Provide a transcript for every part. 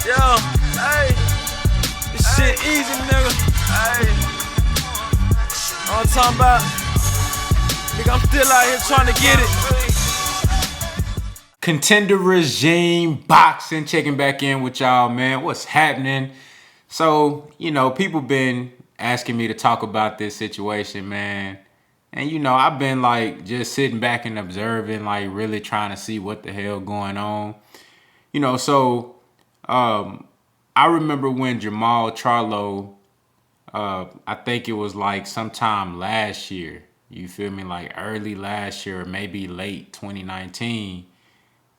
Yo, hey, this shit easy, nigga. Hey, all I'm talking about, nigga, I'm still out here trying to get it. Contender Regime Boxing, checking back in with y'all, man. What's happening? So, people been asking me to talk about this situation, man. And, I've been like just sitting back and observing, like really trying to see what the hell going on. So I remember when JERMALL CHARLO, I think it was like sometime last year, you feel me, like early last year or maybe late 2019,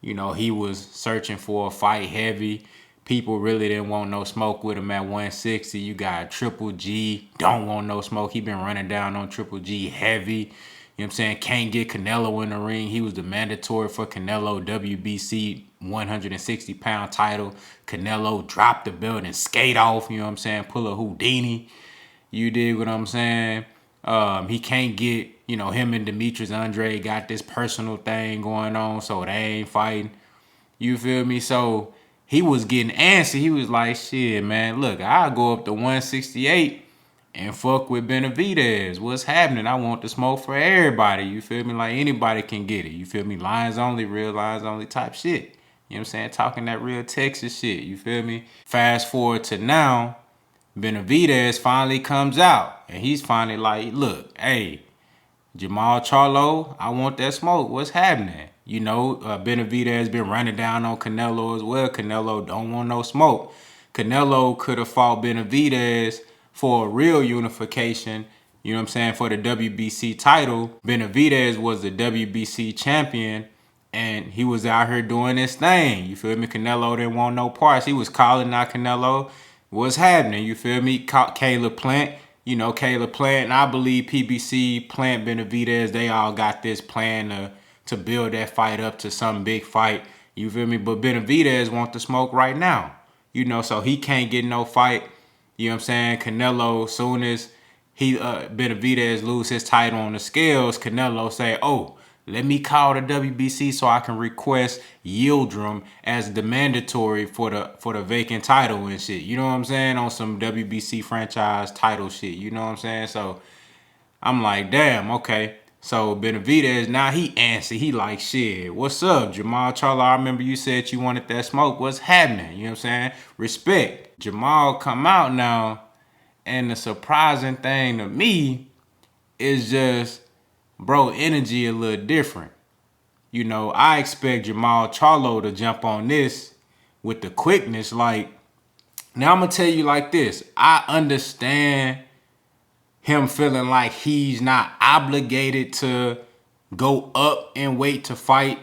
he was searching for a fight heavy. People really didn't want no smoke with him at 160. You got Triple G, don't want no smoke. He been running down on Triple G heavy. You know what I'm saying? Can't get Canelo in the ring. He was the mandatory for Canelo WBC 160-pound title. Canelo dropped the belt and skate off, you know what I'm saying? Pull a Houdini. You dig what I'm saying? He can't get, him and Demetrius Andre got this personal thing going on, so they ain't fighting. You feel me? So he was getting antsy. He was like, shit, man, look, I'll go up to 168 and fuck with Benavidez. What's happening? I want the smoke for everybody. You feel me? Like anybody can get it. You feel me? Lions only, real lions only type shit. You know what I'm saying? Talking that real Texas shit. You feel me? Fast forward to now, Benavidez finally comes out and he's finally like, look, hey, JERMALL CHARLO, I want that smoke. What's happening? Benavidez been running down on Canelo as well. Canelo don't want no smoke. Canelo could have fought Benavidez for a real unification, you know what I'm saying, for the WBC title. Benavidez was the WBC champion and he was out here doing this thing. You feel me? Canelo didn't want no parts. He was calling out Canelo. What's happening? You feel me? Caleb Plant. Caleb Plant, and I believe PBC, Plant, Benavidez, they all got this plan to build that fight up to some big fight. You feel me? But Benavidez want the smoke right now. So he can't get no fight. You know what I'm saying? Canelo, soon as Benavidez lose his title on the scales, Canelo say, oh, let me call the WBC so I can request Yildirim as the mandatory for the vacant title and shit. You know what I'm saying? On some WBC franchise title shit. You know what I'm saying? So I'm like, damn, okay. So Benavidez, now he antsy. He like, shit, what's up, JERMALL CHARLO? I remember you said you wanted that smoke. What's happening? You know what I'm saying? Respect. JERMALL come out now, and the surprising thing to me is just, bro, energy a little different. I expect JERMALL CHARLO to jump on this with the quickness. Like, now I'm going to tell you like this. I understand him feeling like he's not obligated to go up in weight to fight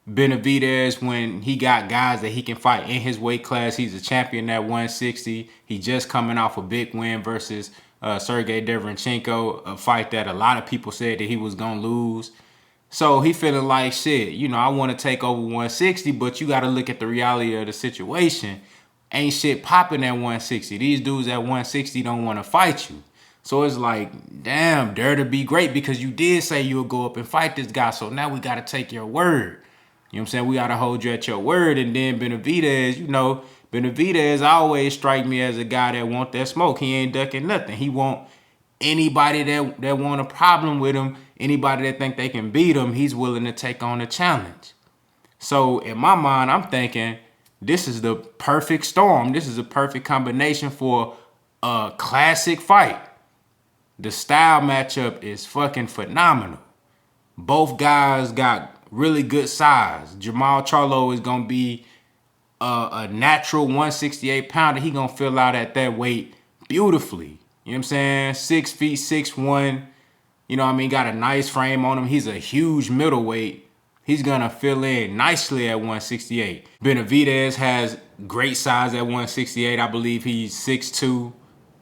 Benavidez when he got guys that he can fight in his weight class. He's a champion at 160. He just coming off a big win versus Sergey Derevyanchenko, a fight that a lot of people said that he was going to lose. So he feeling like, shit, I want to take over 160, but you got to look at the reality of the situation. Ain't shit popping at 160. These dudes at 160 don't want to fight you. So it's like, damn, dare to be great, because you did say you would go up and fight this guy. So now we got to take your word. You know what I'm saying? We got to hold you at your word. And then Benavidez, Benavidez always strike me as a guy that want that smoke. He ain't ducking nothing. He want anybody that want a problem with him, anybody that think they can beat him, he's willing to take on the challenge. So in my mind, I'm thinking this is the perfect storm. This is a perfect combination for a classic fight. The style matchup is fucking phenomenal. Both guys got really good size. JERMALL CHARLO is going to be a natural 168 pounder. He going to fill out at that weight beautifully. You know what I'm saying? 6 feet, 6'1". Got a nice frame on him. He's a huge middleweight. He's going to fill in nicely at 168. Benavidez has great size at 168. I believe he's 6'2",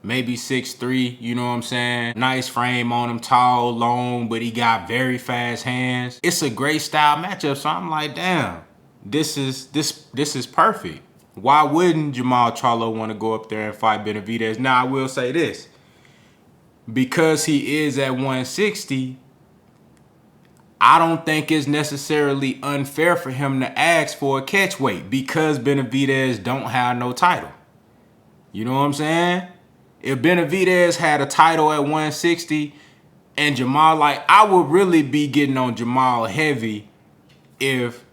maybe 6'3", you know what I'm saying? Nice frame on him, tall, long, but he got very fast hands. It's a great style matchup, so I'm like, damn, this is perfect. Why wouldn't JERMALL CHARLO want to go up there and fight Benavidez? Now, I will say this. Because he is at 160, I don't think it's necessarily unfair for him to ask for a catch weight because Benavidez don't have no title. You know what I'm saying? If Benavidez had a title at 160 and Jermall, like, I would really be getting on Jermall heavy if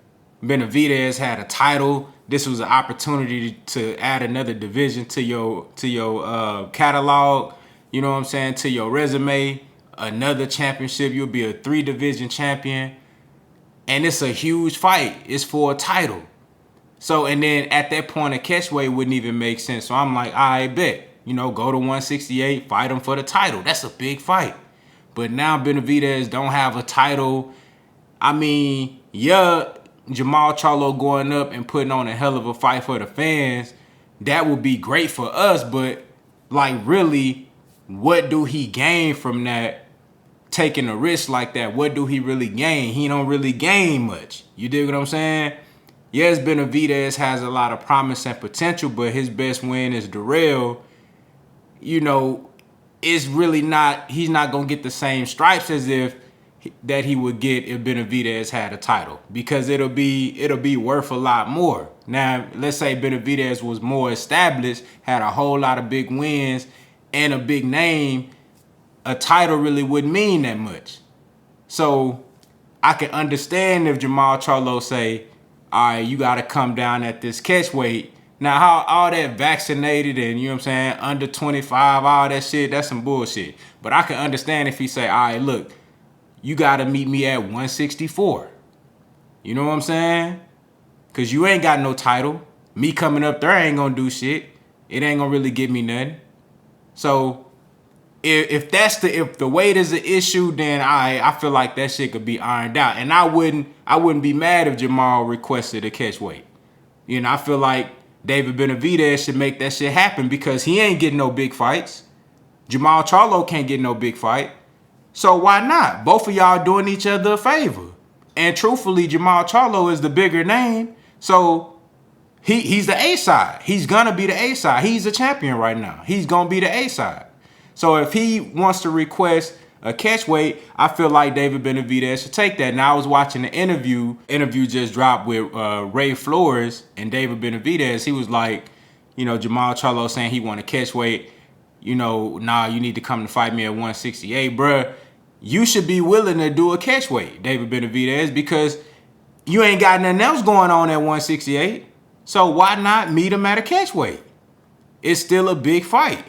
Benavidez had a title. This was an opportunity to add another division to your catalog. You know what I'm saying? To your resume. Another championship. You'll be a 3-division champion. And it's a huge fight. It's for a title. So, and then at that point, a catchweight wouldn't even make sense. So I'm like, I bet. You know, go to 168, fight him for the title. That's a big fight. But now Benavidez don't have a title. I mean, yeah, JERMALL CHARLO going up and putting on a hell of a fight for the fans, that would be great for us. But, like, really, what do he gain from that, taking a risk like that? What do he really gain? He don't really gain much. You dig what I'm saying? Yes, Benavidez has a lot of promise and potential, but his best win is Darrell. You know, it's really not, he's not going to get the same stripes as if that he would get if Benavidez had a title, because it'll be worth a lot more. Now, let's say Benavidez was more established, had a whole lot of big wins and a big name, a title really wouldn't mean that much. So I can understand if JERMALL CHARLO say, all right, you got to come down at this catch weight. Now, how all that vaccinated and, you know what I'm saying, under 25, all that shit, that's some bullshit. But I can understand if he say, all right, look, you got to meet me at 164. You know what I'm saying? Because you ain't got no title. Me coming up there ain't going to do shit. It ain't going to really get me nothing. So if the weight is an issue, then I feel like that shit could be ironed out. And I wouldn't be mad if Jermall requested a catch weight. You know, I feel like David Benavidez should make that shit happen because he ain't getting no big fights. JERMALL CHARLO can't get no big fight. So why not? Both of y'all doing each other a favor. And truthfully, JERMALL CHARLO is the bigger name. So he's the A side. He's gonna be the A side. He's a champion right now. He's gonna be the A side. So if he wants to request a catch weight, I feel like David Benavidez should take that. Now I was watching the interview just dropped with Ray Flores and David Benavidez. He was like, you know, JERMALL CHARLO saying he want a catch weight. You know, nah, you need to come to fight me at 168, bruh. You should be willing to do a catch weight, David Benavidez, because you ain't got nothing else going on at 168. So why not meet him at a catch weight? It's still a big fight.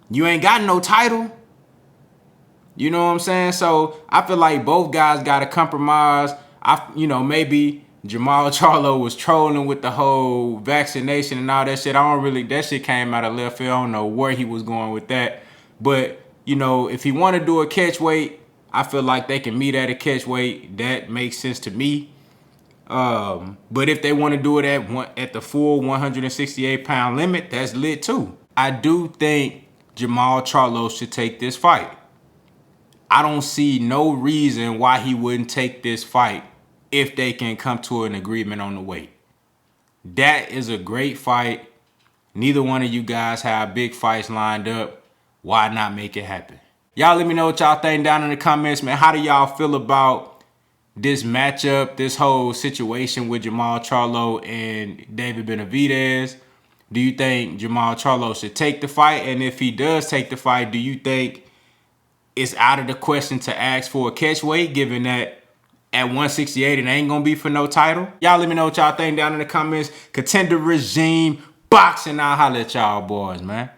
You ain't got no title. You know what I'm saying? So I feel like both guys got to compromise. Maybe JERMALL CHARLO was trolling with the whole vaccination and all that shit. That shit came out of left field. I don't know where he was going with that. But, you know, if he want to do a catch weight, I feel like they can meet at a catch weight. That makes sense to me. But if they want to do it at the full 168-pound limit, that's lit too. I do think JERMALL CHARLO should take this fight. I don't see no reason why he wouldn't take this fight if they can come to an agreement on the weight. That is a great fight. Neither one of you guys have big fights lined up. Why not make it happen? Y'all let me know what y'all think down in the comments, man. How do y'all feel about this matchup, this whole situation with JERMALL CHARLO and David Benavidez? Do you think JERMALL CHARLO should take the fight? And if he does take the fight, do you think it's out of the question to ask for a catch weight, given that at 168 it ain't gonna be for no title? Y'all let me know what y'all think down in the comments. Contender regime boxing. I'll holler at y'all boys, man.